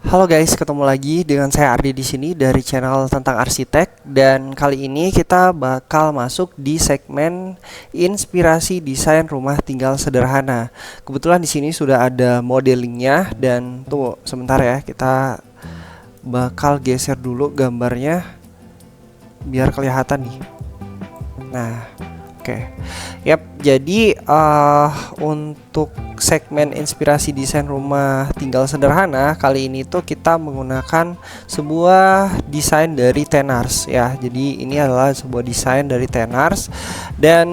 Halo guys, ketemu lagi dengan saya Ardi di sini dari channel tentang arsitek, dan kali ini kita bakal masuk di segmen inspirasi desain rumah tinggal sederhana. Kebetulan di sini sudah ada modelingnya, dan tunggu sebentar ya, kita bakal geser dulu gambarnya biar kelihatan nih. Nah, oke. Yap, jadi untuk segmen inspirasi desain rumah tinggal sederhana kali ini tuh kita menggunakan sebuah desain dari Tenars ya. Jadi ini adalah sebuah desain dari Tenars, dan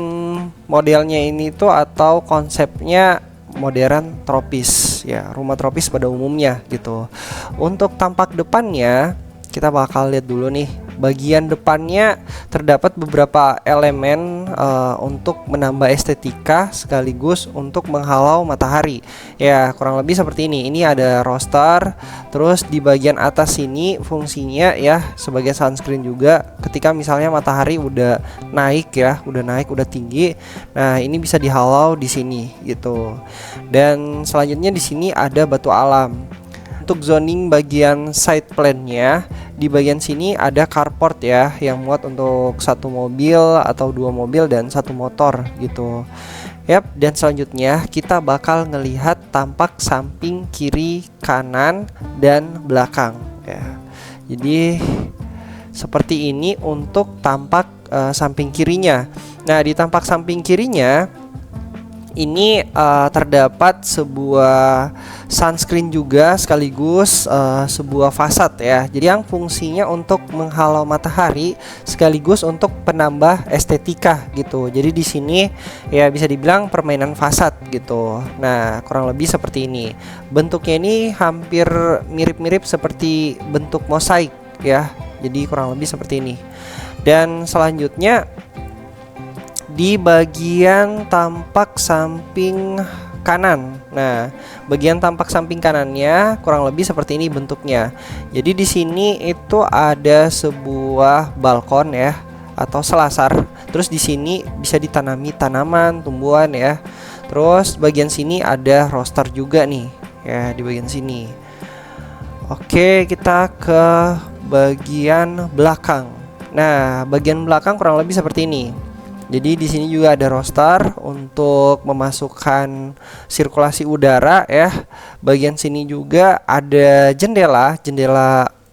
modelnya ini tuh atau konsepnya modern tropis ya, rumah tropis pada umumnya gitu. Untuk tampak depannya kita bakal lihat dulu nih. Bagian depannya terdapat beberapa elemen untuk menambah estetika sekaligus untuk menghalau matahari. Ya, kurang lebih seperti ini. Ini ada roster, terus di bagian atas sini fungsinya ya sebagai sunscreen juga ketika misalnya matahari udah naik ya, udah tinggi. Nah, ini bisa dihalau di sini gitu. Dan selanjutnya di sini ada batu alam. Untuk zoning bagian side plan-nya, di bagian sini ada carport ya, yang muat untuk satu mobil atau dua mobil dan satu motor gitu. Yap, dan selanjutnya kita bakal ngelihat tampak samping kiri, kanan, dan belakang ya. Jadi seperti ini untuk tampak samping kirinya. Nah, di tampak samping kirinya ini terdapat sebuah sunscreen juga sekaligus sebuah fasad ya. Jadi yang fungsinya untuk menghalau matahari sekaligus untuk penambah estetika gitu. Jadi di sini ya bisa dibilang permainan fasad gitu. Nah, kurang lebih seperti ini. Bentuknya ini hampir mirip-mirip seperti bentuk mosaik ya. Jadi kurang lebih seperti ini. Dan selanjutnya di bagian tampak samping kanan. Nah, bagian tampak samping kanannya kurang lebih seperti ini bentuknya. Jadi di sini itu ada sebuah balkon ya atau selasar. Terus di sini bisa ditanami tanaman, tumbuhan ya. Terus bagian sini ada roster juga nih ya di bagian sini. Oke, kita ke bagian belakang. Nah, bagian belakang kurang lebih seperti ini. Jadi di sini juga ada roster untuk memasukkan sirkulasi udara ya. Bagian sini juga ada jendela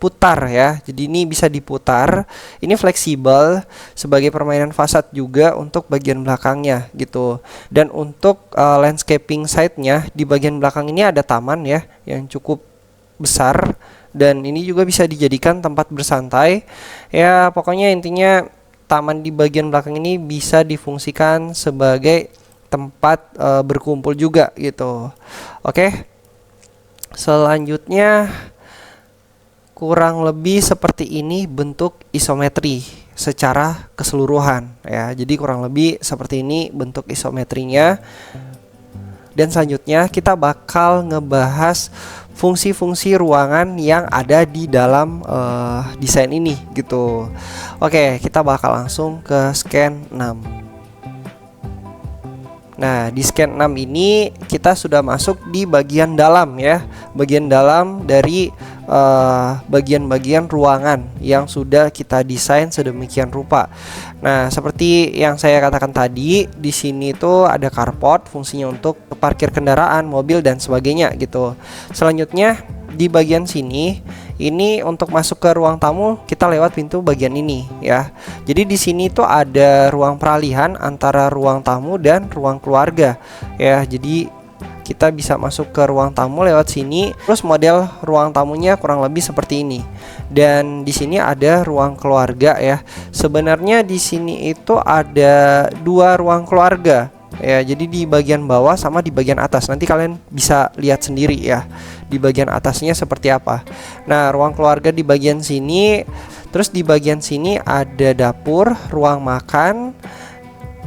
putar ya. Jadi ini bisa diputar. Ini fleksibel sebagai permainan fasad juga untuk bagian belakangnya gitu. Dan untuk landscaping side-nya di bagian belakang ini ada taman ya yang cukup besar, dan ini juga bisa dijadikan tempat bersantai. Ya, pokoknya intinya taman di bagian belakang ini bisa difungsikan sebagai tempat berkumpul juga gitu. Oke. Selanjutnya kurang lebih seperti ini bentuk isometri secara keseluruhan ya. Jadi kurang lebih seperti ini bentuk isometrinya. Dan selanjutnya kita bakal ngebahas fungsi-fungsi ruangan yang ada di dalam desain ini gitu. Oke, kita bakal langsung ke scan 6. Nah, di scan 6 ini kita sudah masuk di bagian dalam ya. Bagian dalam dari bagian-bagian ruangan yang sudah kita desain sedemikian rupa. Nah, seperti yang saya katakan tadi, di sini tuh ada carport, fungsinya untuk parkir kendaraan, mobil dan sebagainya gitu. Selanjutnya di bagian sini ini untuk masuk ke ruang tamu kita lewat pintu bagian ini ya. Jadi di sini tuh ada ruang peralihan antara ruang tamu dan ruang keluarga ya. Jadi kita bisa masuk ke ruang tamu lewat sini. Terus model ruang tamunya kurang lebih seperti ini. Dan di sini ada ruang keluarga ya. Sebenarnya di sini itu ada dua ruang keluarga ya. Jadi di bagian bawah sama di bagian atas. Nanti kalian bisa lihat sendiri ya di bagian atasnya seperti apa. Nah, ruang keluarga di bagian sini. Terus di bagian sini ada dapur, ruang makan,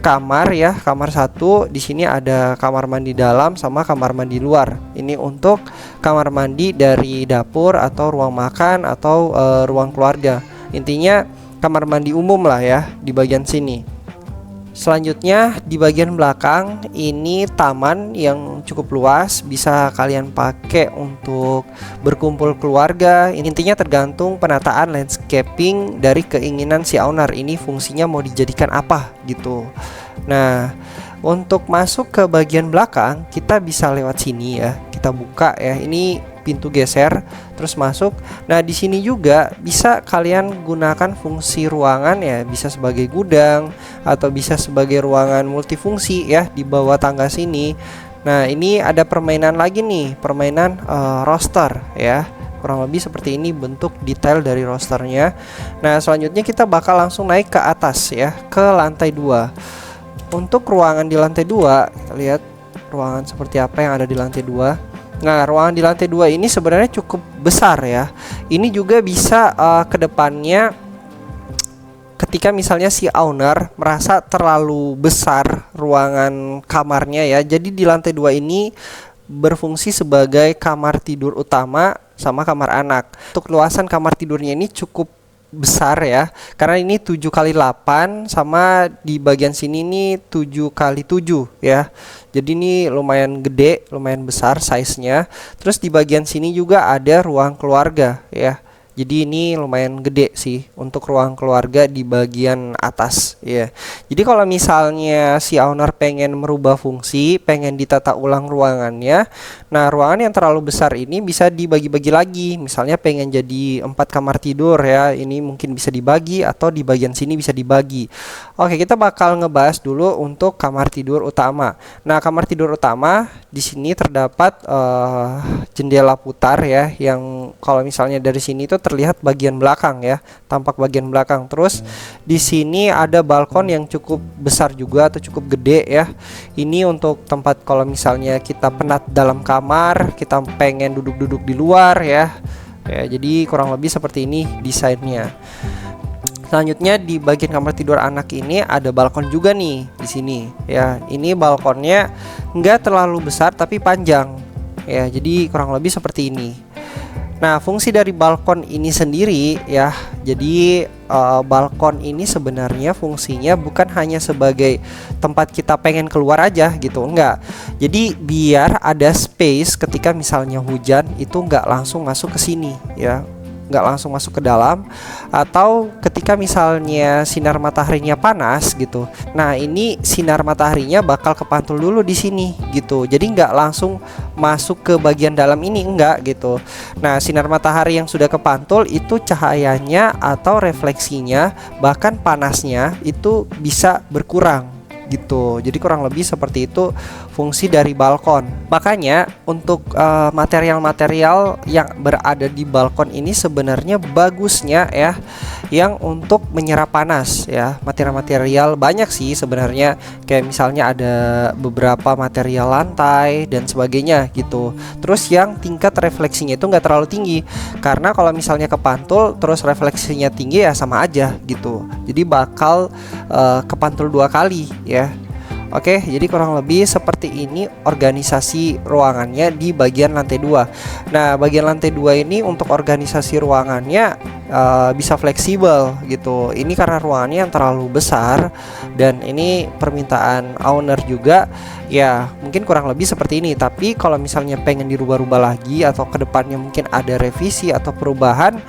kamar ya, kamar satu. Di sini ada kamar mandi dalam sama kamar mandi luar. Ini untuk kamar mandi dari dapur atau ruang makan atau ruang keluarga. Intinya kamar mandi umum lah ya di bagian sini. Selanjutnya di bagian belakang ini taman yang cukup luas, bisa kalian pakai untuk berkumpul keluarga. Intinya tergantung penataan landscaping dari keinginan si owner, ini fungsinya mau dijadikan apa gitu. Nah, untuk masuk ke bagian belakang kita bisa lewat sini ya. Kita buka ya. Ini pintu geser terus masuk. Nah, di sini juga bisa kalian gunakan fungsi ruangan ya, bisa sebagai gudang atau bisa sebagai ruangan multifungsi ya di bawah tangga sini. Nah, ini ada permainan lagi nih, permainan roster ya. Kurang lebih seperti ini bentuk detail dari rosternya. Nah, selanjutnya kita bakal langsung naik ke atas ya, ke lantai 2. Untuk ruangan di lantai 2, kita lihat ruangan seperti apa yang ada di lantai 2. Nah, ruangan di lantai 2 ini sebenarnya cukup besar ya. Ini juga bisa ke depannya ketika misalnya si owner merasa terlalu besar ruangan kamarnya ya. Jadi di lantai 2 ini berfungsi sebagai kamar tidur utama sama kamar anak. Untuk luasan kamar tidurnya ini cukup besar ya, karena ini 7x8 sama di bagian sini ini 7x7 ya. Jadi ini lumayan gede, lumayan besar size-nya. Terus di bagian sini juga ada ruang keluarga ya. Jadi ini lumayan gede sih untuk ruang keluarga di bagian atas ya. Jadi kalau misalnya si owner pengen merubah fungsi, pengen ditata ulang ruangannya, nah ruangan yang terlalu besar ini bisa dibagi-bagi lagi. Misalnya pengen jadi 4 kamar tidur ya, ini mungkin bisa dibagi atau di bagian sini bisa dibagi. Oke, kita bakal ngebahas dulu untuk kamar tidur utama. Nah, kamar tidur utama di sini terdapat jendela putar ya, yang kalau misalnya dari sini itu terlihat bagian belakang ya, tampak bagian belakang. Terus di sini ada balkon yang cukup besar juga atau cukup gede ya. Ini untuk tempat kalau misalnya kita penat dalam kamar, kita pengen duduk-duduk di luar ya. Ya, jadi kurang lebih seperti ini desainnya. Selanjutnya di bagian kamar tidur anak ini ada balkon juga nih di sini ya. Ini balkonnya nggak terlalu besar tapi panjang ya. Jadi kurang lebih seperti ini. Nah, fungsi dari balkon ini sendiri ya, jadi balkon ini sebenarnya fungsinya bukan hanya sebagai tempat kita pengen keluar aja gitu, enggak. Jadi biar ada space ketika misalnya hujan itu enggak langsung masuk ke sini ya, nggak langsung masuk ke dalam, atau ketika misalnya sinar mataharinya panas gitu. Nah, ini sinar mataharinya bakal kepantul dulu di sini gitu. Jadi nggak langsung masuk ke bagian dalam ini, enggak gitu. Nah, sinar matahari yang sudah kepantul itu cahayanya atau refleksinya bahkan panasnya itu bisa berkurang gitu. Jadi kurang lebih seperti itu fungsi dari balkon. Makanya untuk material-material yang berada di balkon ini sebenarnya bagusnya ya yang untuk menyerap panas ya. Material-material banyak sih sebenarnya, kayak misalnya ada beberapa material lantai dan sebagainya gitu. Terus yang tingkat refleksinya itu nggak terlalu tinggi, karena kalau misalnya kepantul terus refleksinya tinggi ya sama aja gitu. Jadi bakal kepantul 2 kali ya. Oke, jadi kurang lebih seperti ini organisasi ruangannya di bagian lantai 2. Nah, bagian lantai 2 ini untuk organisasi ruangannya bisa fleksibel gitu. Ini karena ruangannya yang terlalu besar dan ini permintaan owner juga. Ya, mungkin kurang lebih seperti ini. Tapi kalau misalnya pengen dirubah-rubah lagi atau kedepannya mungkin ada revisi atau perubahan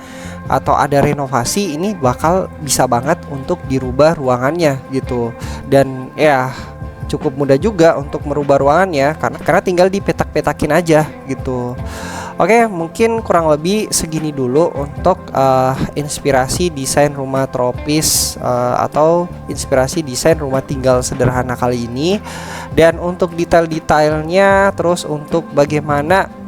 atau ada renovasi, ini bakal bisa banget untuk dirubah ruangannya gitu. Dan ya cukup mudah juga untuk merubah ruangannya karena tinggal dipetak-petakin aja gitu. Oke, mungkin kurang lebih segini dulu untuk inspirasi desain rumah tropis atau inspirasi desain rumah tinggal sederhana kali ini. Dan untuk detail-detailnya, terus untuk bagaimana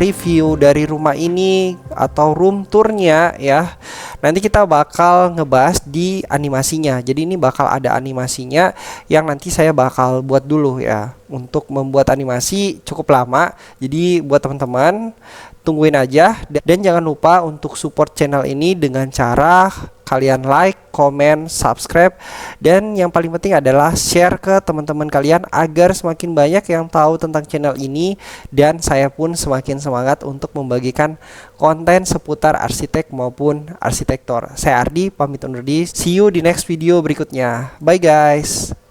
review dari rumah ini atau room tournya ya, nanti kita bakal ngebahas di animasinya. Jadi ini bakal ada animasinya yang nanti saya bakal buat dulu ya. Untuk membuat animasi cukup lama, jadi buat teman-teman tungguin aja. Dan jangan lupa untuk support channel ini dengan cara kalian like, komen, subscribe, dan yang paling penting adalah share ke teman-teman kalian agar semakin banyak yang tahu tentang channel ini, dan saya pun semakin semangat untuk membagikan konten seputar arsitek maupun arsitektur. Saya Ardi, pamit undur diri. See you di next video berikutnya. Bye guys.